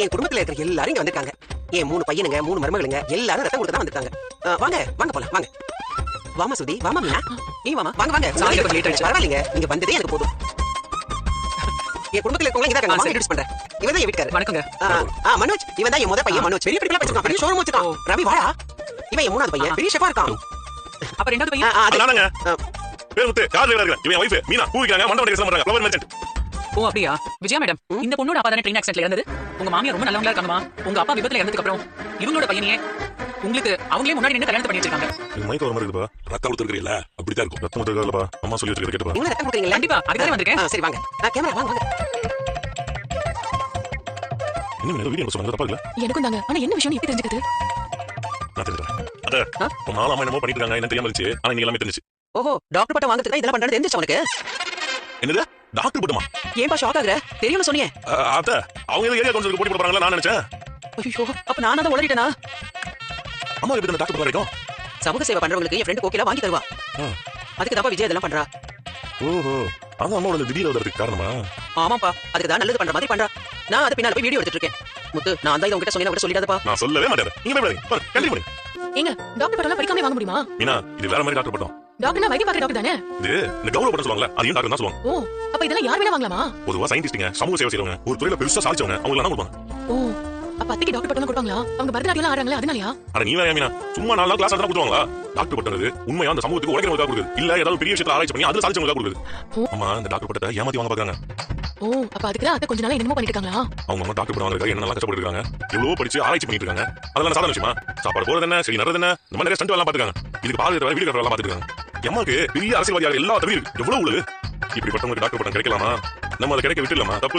என் குடும்பத்துல இருக்கிற எல்லாரும் இங்க வந்திருக்காங்க. என் 3 பையனுங்க 3 மருமகளுங்க எல்லாரும் ரத்தம் கொடுக்க தான் வந்திருக்காங்க. வாங்க வாங்க போலாம் வாங்க. வாமா சுதி வாமா மீனா நீ வாமா வாங்க வாங்க. சாரி கொஞ்சம் லேட் ஆயிடுச்சு. பரவாயில்லைங்க நீங்க வந்ததே எனக்கு போதும். என் குடும்பத்துல இருக்கவங்க இங்க தான் வாங்க இன்ட்ரோ듀ஸ் பண்றேன். இவன் தான் என் வீட்டுக்காரர். வணக்கங்க. மனோஜ் இவன் தான் என் முத பையன் மனோஜ். பெரிய படிப்புல படிச்சிருக்கான். பெரிய ஷோரூம் வச்சிருக்கான். ரவி வாடா. இவன் என் 3வது பையன் பெரிய ஷெஃபா இருக்கான். அப்ப ரெண்டாவது பையன் நானுங்க. பேர் முத்து கார் டிரைவரா இருக்கேன். இவன் வைஃப் மீனா பூ விக்கிறாங்க மண்டபம் டெக்ஸ் பண்றாங்க ஃப்ளவர் மெர்ச்சன்ட். ஓ அப்படியா? விஜயா மேடம் இந்த பொண்ணோட அப்பா தானே ட்ரெயின் ஆக்சிடென்ட்ல இறந்தது. உங்க மாமியார் ரொம்ப நல்லவங்களா இருக்காங்கமா. உங்க அப்பா விபத்துல இறந்ததுக்கு அப்புறம் இவங்களோட பையனையே உங்களுக்கு அவங்களே முன்னாடி நின்னு கல்யாணம் பண்ணி வச்சிருக்காங்க. இது மைக்க ஒரு மாதிரி இருக்குப்பா. ரத்தம் கொடுத்துருக்கீல்ல அப்படிதான் இருக்கும். ரத்தம் கொடுத்துருக்கலப்பா. அம்மா சொல்லி வச்சிருக்க கேட்டுப்பா. நீங்க ரத்தம் கொடுக்குறீங்களா? கண்டிப்பா அதுக்காக வந்திருக்கேன். சரி வாங்க. கேமரா வாங்க வாங்க. என்ன வீடியோ சொன்னாங்க தப்பா இல்ல? எனக்கும் தாங்க. ஆனா என்ன விஷயம் எப்படி தெரிஞ்சுக்கிது? நான் தெரிஞ்சுக்கிறேன். அத ஒரு நாலு அம்மா என்னமோ பண்ணிட்டு இருக்காங்க. என்ன தெரியாம இருந்துச்சு. ஆனா நீங்க எல்லாமே தெரிஞ்சுச்சு. ஓஹோ டாக்டர் பட்டம் வாங்குறதுக்கு இதெல்லாம் பண்றது தெரிஞ்சுச்சு உனக்கு? என்னது டாக்டர் பட்டமா? ஏன்பா ஷாக் ஆகுற? தெரியும்னு சொன்னியே. அத அவங்க ஏதோ ஏரியா கொஞ்சம் போட்டி போட போறாங்களா நான் நினைச்சேன். ஐயோ அப்ப நான் தான் உளறிட்டேனா? அம்மா எப்படி அந்த டாக்டர் பட்டம் கிடைக்கும்? சமூக சேவை பண்றவங்களுக்கு என் ஃப்ரெண்ட் கோகிலா வாங்கி தருவா. அதுக்கு தான் விஜய் இதெல்லாம் பண்றா. ஓஹோ அதான் அம்மாவோட திடீர் வரதுக்கு காரணமா? ஆமாப்பா அதுக்கு தான் நல்லது பண்ற மாதிரி பண்றா. நான் அது பின்னால போய் வீடியோ எடுத்துட்டு இருக்கேன். முத்து நான் தான் இத உன்கிட்ட சொன்னேன் கூட சொல்லிடாதப்பா. நான் சொல்லவே மாட்டேன். நீங்க போய் பாருங்க. கண்டிப்பா பண்ணு. ஏங்க டாக்டர் பட்டம்லாம் படிக்காம வாங்க முடியுமா? மீனா இது வேற மாதிரி டாக்டர் பட்டம். டாக்டர்னா வைத்தியம் பார்க்குற டாக்டர் தானே? இது இந்த கௌரவ பட்டம் சொல்லுவாங்கல அதையும் டாக்டர் தான் சொல்லுவாங்க. ஓ அப்ப இதெல்லாம் யார் வேணா வாங்கலாமா? பொதுவா சயின்டிஸ்ட்ங்க சமூக சேவை செய்றவங்க ஒரு துறையில பெருசா சாதிச்சவங்க அவங்க எல்லாம் கொடுப்பாங்க. ஓ அப்ப அத்தைக்கு டாக்டர் பட்டம் கொடுப்பாங்களா? அவங்க பரதநாட்டியம் எல்லாம் ஆடுறாங்களே அதனாலயா? அட நீ வேற மீனா சும்மா 4 நாள் கிளாஸ் எடுத்தா கொடுவாங்களா? டாக்டர் பட்டம்ங்கிறது உண்மையா அந்த சமூகத்துக்கு உழைக்கிறவங்க கொடுக்குது. இல்ல ஏதாவது பெரிய விஷயத்துல ஆராய்ச்சி பண்ணி அதுல சாதிச்சவங்க கொடுக்குது. அம்மா இந்த டாக்டர் பட்டத்தை ஏமாத்தி வாங்க பாக்குறாங்க. ஓ அப்ப அதுக்கு தான் அத்தை கொஞ்ச நாளா என்னமோ பண்ணிட்டு இருக்காங்களா? அவங்க அம்மா டாக்டர் பட்டம் வாங்குறதுக்கு என்னெல்லாம் கஷ்டப்பட்டு இருக்காங்க. எவ்வளவு படிச்சு ஆராய்ச்சி பண்ணிட்டு இருக்காங்க. அதெல்லாம் சாதாரண விஷயமா? சாப்பாடு போறது என்ன சரி நடுறது என்ன இந்த மாதிரி நிறைய ஸ்டண்ட் எல்லாம் பாத்துக்காங்க. இதுக்கு பாதுகாப்பு வேற வீடியோ எல்லாம் பாத்துக்காங்க. எம்மாக்கு பெரிய அரசியல்வாதியாக எல்லா தவிர எவ்வளவு இப்படிப்பட்டவங்களுக்கு டாக்டர் பட்டம் கிடைக்கலாமா? நம்ம அதை கிடைக்க விட்டுலாமா? தப்பு.